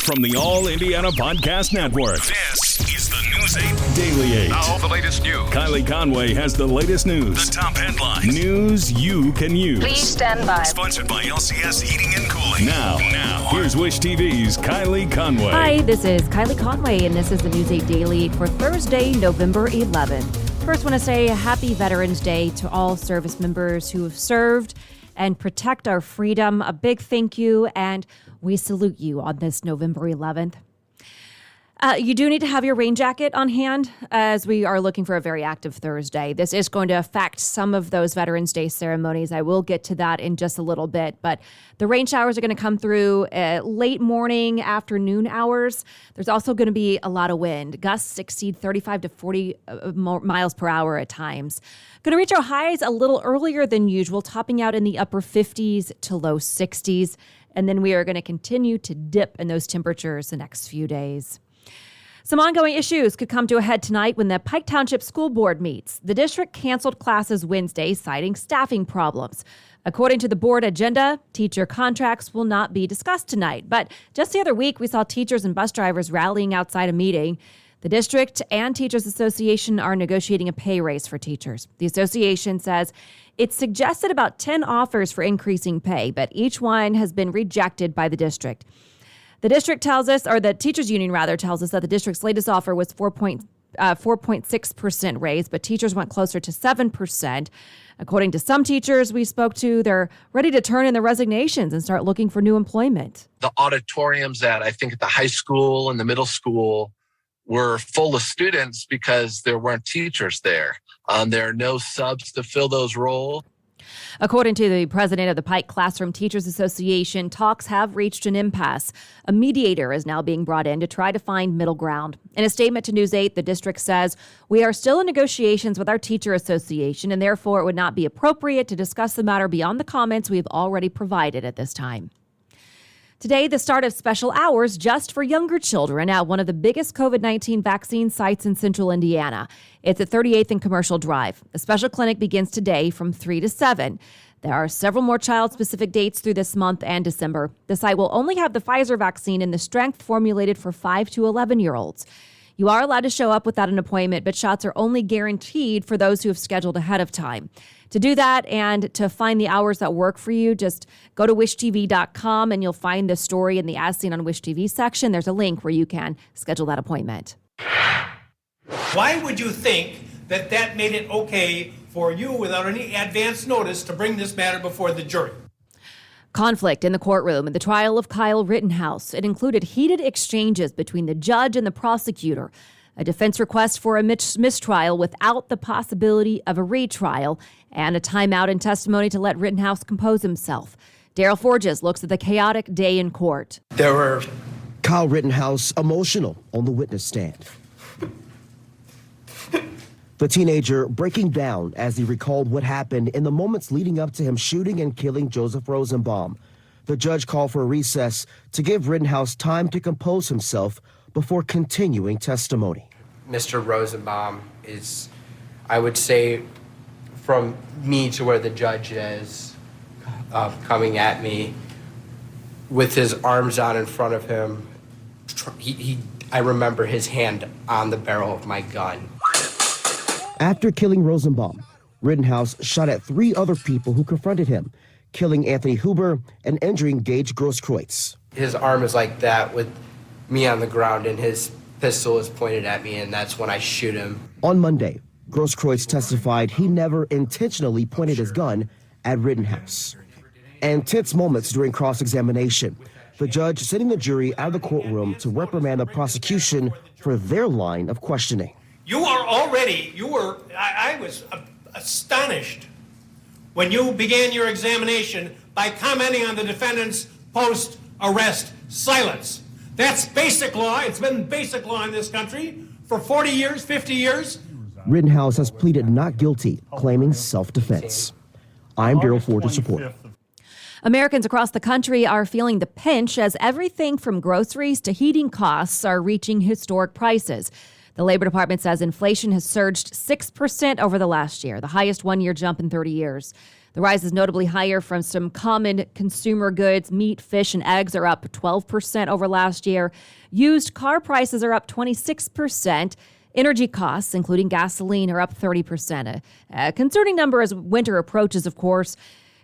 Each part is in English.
From the All Indiana Podcast Network, this is the News 8 Daily 8. Now, the latest news. Kylie Conway has the latest news. The top headlines. News you can use. Please stand by. Sponsored by LCS Heating and Cooling. Now, here's Wish TV's Kylie Conway. Hi, this is Kylie Conway, and this is the News 8 Daily 8 for Thursday, November 11th. First, want to say Happy Veterans Day to all service members who have served and protect our freedom. A big thank you, and we salute you on this November 11th. You do need to have your rain jacket on hand as we are looking for a very active Thursday. This is going to affect some of those Veterans Day ceremonies. I will get to that in just a little bit, but the rain showers are going to come through late morning, afternoon hours. There's also going to be a lot of wind. Gusts exceed 35 to 40 miles per hour at times. Going to reach our highs a little earlier than usual, topping out in the upper 50s to low 60s. And then we are going to continue to dip in those temperatures the next few days. Some ongoing issues could come to a head tonight when the Pike Township School Board meets. The district canceled classes Wednesday, citing staffing problems. According to the board agenda, teacher contracts will not be discussed tonight. But just the other week, we saw teachers and bus drivers rallying outside a meeting. The district and Teachers Association are negotiating a pay raise for teachers. The association says it suggested about 10 offers for increasing pay, but each one has been rejected by the district. The district tells us, or the teachers union rather tells us, that the district's latest offer was 4.6% raise, but teachers went closer to 7%. According to some teachers we spoke to, they're ready to turn in their resignations and start looking for new employment. The auditoriums at, I think, at the high school and the middle school were full of students because there weren't teachers there. There are no subs to fill those roles. According to the president of the Pike Classroom Teachers Association, talks have reached an impasse. A mediator is now being brought in to try to find middle ground. In a statement to News 8, the district says, "We are still in negotiations with our teacher association, and therefore it would not be appropriate to discuss the matter beyond the comments we have already provided at this time." Today, the start of special hours just for younger children at one of the biggest COVID-19 vaccine sites in central Indiana. It's at 38th and Commercial Drive. The special clinic begins today from 3 to 7. There are several more child-specific dates through this month and December. The site will only have the Pfizer vaccine in the strength formulated for 5 to 11-year-olds. You are allowed to show up without an appointment, but shots are only guaranteed for those who have scheduled ahead of time. To do that and to find the hours that work for you, just go to wishtv.com and you'll find the story in the As Seen on Wish TV section. There's a link where you can schedule that appointment. Why would you think that that made it okay for you without any advance notice to bring this matter before the jury? Conflict in the courtroom in the trial of Kyle Rittenhouse. It included heated exchanges between the judge and the prosecutor, a defense request for a mistrial without the possibility of a retrial, and a timeout in testimony to let Rittenhouse compose himself. Daryl Forges looks at the chaotic day in court. There were Kyle Rittenhouse emotional on the witness stand. The teenager breaking down as he recalled what happened in the moments leading up to him shooting and killing Joseph Rosenbaum. The judge called for a recess to give Rittenhouse time to compose himself before continuing testimony. Mr. Rosenbaum is, I would say, from me to where the judge is, coming at me with his arms out in front of him. I remember his hand on the barrel of my gun. After killing Rosenbaum, Rittenhouse shot at 3 other people who confronted him, killing Anthony Huber and injuring Gage Grosskreutz. His arm is like that with me on the ground and his pistol is pointed at me, and that's when I shoot him. On Monday, Grosskreutz testified he never intentionally pointed his gun at Rittenhouse. And tense moments during cross-examination. The judge sending the jury out of the courtroom to reprimand the prosecution for their line of questioning. I was astonished when you began your examination by commenting on the defendant's post-arrest silence. That's basic law. It's been basic law in this country for 40 years, 50 years. Rittenhouse has pleaded not guilty, claiming self-defense. I'm Daryl Forges reporting. Americans across the country are feeling the pinch as everything from groceries to heating costs are reaching historic prices. The Labor Department says inflation has surged 6% over the last year, the highest one-year jump in 30 years. The rise is notably higher from some common consumer goods. Meat, fish, and eggs are up 12% over last year. Used car prices are up 26%. Energy costs, including gasoline, are up 30%. A concerning number as winter approaches, of course.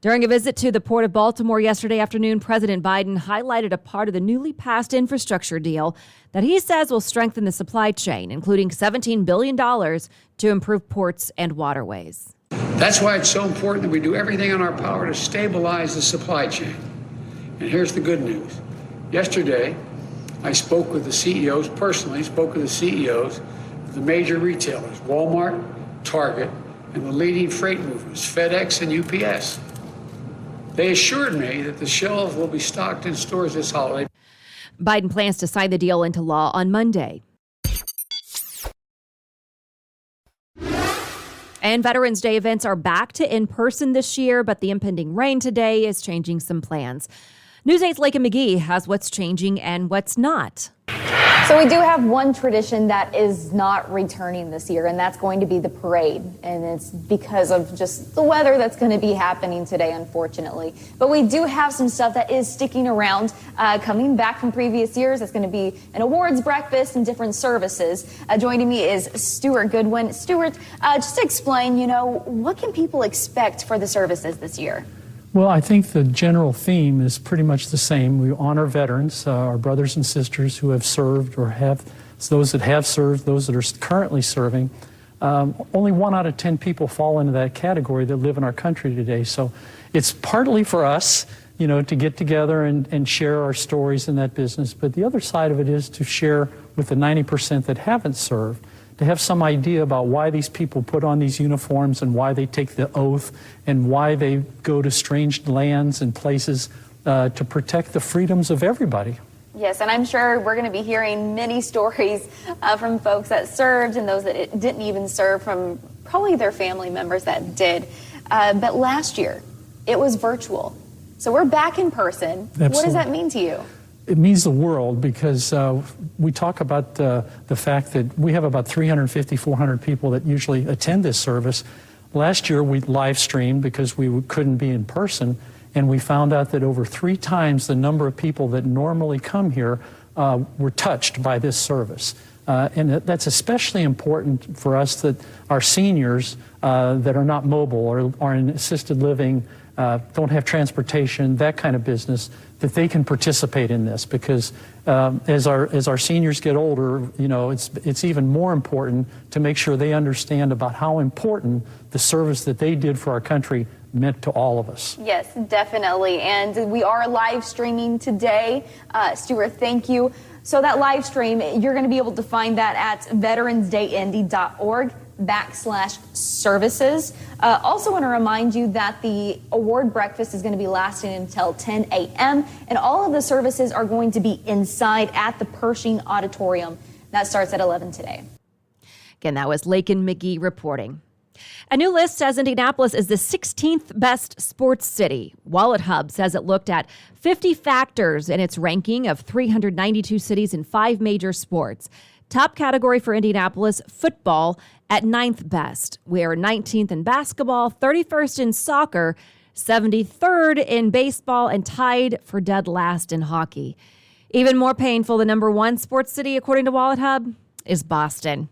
During a visit to the Port of Baltimore yesterday afternoon, President Biden highlighted a part of the newly passed infrastructure deal that he says will strengthen the supply chain, including $17 billion to improve ports and waterways. That's why it's so important that we do everything in our power to stabilize the supply chain. And here's the good news. Yesterday, I spoke with the CEOs, personally spoke with the CEOs of the major retailers, Walmart, Target, and the leading freight movers, FedEx and UPS. They assured me that the shelves will be stocked in stores this holiday. Biden plans to sign the deal into law on Monday. And Veterans Day events are back to in-person this year, but the impending rain today is changing some plans. News 8's Lakin McGee has what's changing and what's not. So we do have one tradition that is not returning this year, and that's going to be the parade. And it's because of just the weather that's going to be happening today, unfortunately. But we do have some stuff that is sticking around, coming back from previous years. It's going to be an awards breakfast and different services. Joining me is Stuart Goodwin. Stuart, just to explain, what can people expect for the services this year? Well, I think the general theme is pretty much the same. We honor veterans, our brothers and sisters who have served or have those that have served, those that are currently serving. Only 1 out of 10 people fall into that category that live in our country today. So it's partly for us, to get together and share our stories in that business. But the other side of it is to share with the 90% that haven't served, to have some idea about why these people put on these uniforms and why they take the oath and why they go to strange lands and places to protect the freedoms of everybody. Yes, and I'm sure we're going to be hearing many stories from folks that served and those that didn't even serve, from probably their family members that did. But last year, it was virtual. So we're back in person. Absolutely. What does that mean to you? It means the world, because we talk about the fact that we have about 350, 400 people that usually attend this service. Last year, we live streamed because we couldn't be in person, and we found out that over 3 times the number of people that normally come here were touched by this service. And that's especially important for us, that our seniors that are not mobile or are in assisted living, don't have transportation, that kind of business, that they can participate in this, because as our seniors get older, it's even more important to make sure they understand about how important the service that they did for our country meant to all of us. Yes, definitely. And we are live streaming today. Stuart, thank you. So that live stream, you're going to be able to find that at veteransdayindy.org/services. Also want to remind you that the award breakfast is going to be lasting until 10 a.m. and all of the services are going to be inside at the Pershing Auditorium. That starts at 11 today. Again, that was Lakin McGee reporting. A new list says Indianapolis is the 16th best sports city. Wallet Hub says it looked at 50 factors in its ranking of 392 cities in 5 major sports. Top category for Indianapolis, football, at 9th best. We are 19th in basketball, 31st in soccer, 73rd in baseball, and tied for dead last in hockey. Even more painful, the number 1 sports city, according to Wallet Hub, is Boston.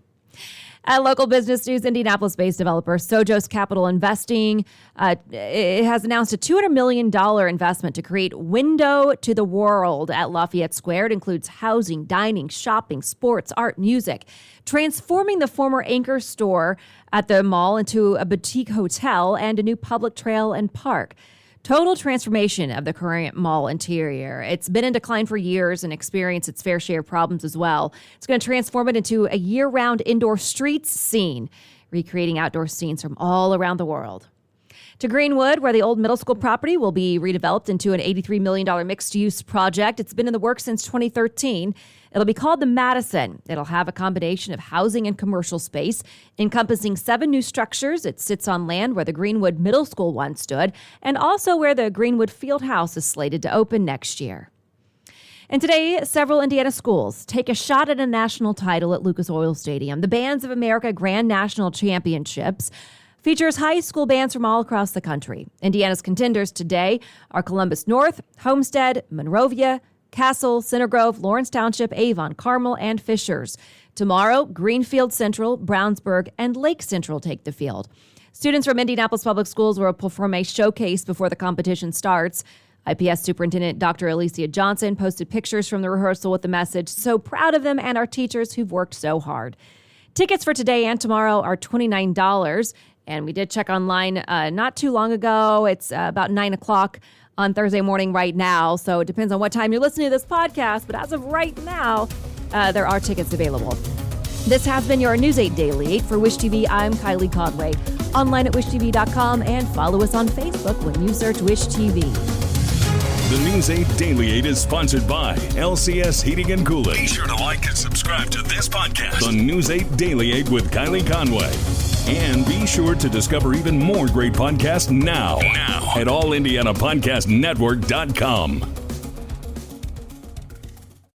Local business news, Indianapolis-based developer Sojos Capital Investing it has announced a $200 million investment to create Window to the World at Lafayette Square. It includes housing, dining, shopping, sports, art, music, transforming the former Anchor store at the mall into a boutique hotel and a new public trail and park. Total transformation of the current mall interior. It's been in decline for years and experienced its fair share of problems as well. It's going to transform it into a year-round indoor streets scene, recreating outdoor scenes from all around the world. To Greenwood, where the old middle school property will be redeveloped into an $83 million mixed-use project. It's been in the works since 2013. It'll be called the Madison. It'll have a combination of housing and commercial space, encompassing 7 new structures. It sits on land where the Greenwood Middle School once stood, and also where the Greenwood Field House is slated to open next year. And today, several Indiana schools take a shot at a national title at Lucas Oil Stadium. The Bands of America Grand National Championships features high school bands from all across the country. Indiana's contenders today are Columbus North, Homestead, Monrovia, Castle, Center Grove, Lawrence Township, Avon, Carmel, and Fishers. Tomorrow, Greenfield Central, Brownsburg, and Lake Central take the field. Students from Indianapolis Public Schools will perform a showcase before the competition starts. IPS Superintendent Dr. Alicia Johnson posted pictures from the rehearsal with the message, "So proud of them and our teachers who've worked so hard." Tickets for today and tomorrow are $29, and we did check online not too long ago. It's about 9 o'clock on Thursday morning right now, so it depends on what time you're listening to this podcast, but as of right now, there are tickets available. This has been your News 8 Daily 8 for Wish TV. I'm Kylie Conway. Online at wishtv.com and follow us on Facebook when you search Wish TV. The News 8 Daily 8 is sponsored by LCS Heating and Cooling. Be sure to like and subscribe to this podcast on News 8 Daily 8 with Kylie Conway. And be sure to discover even more great podcasts now at allindianapodcastnetwork.com.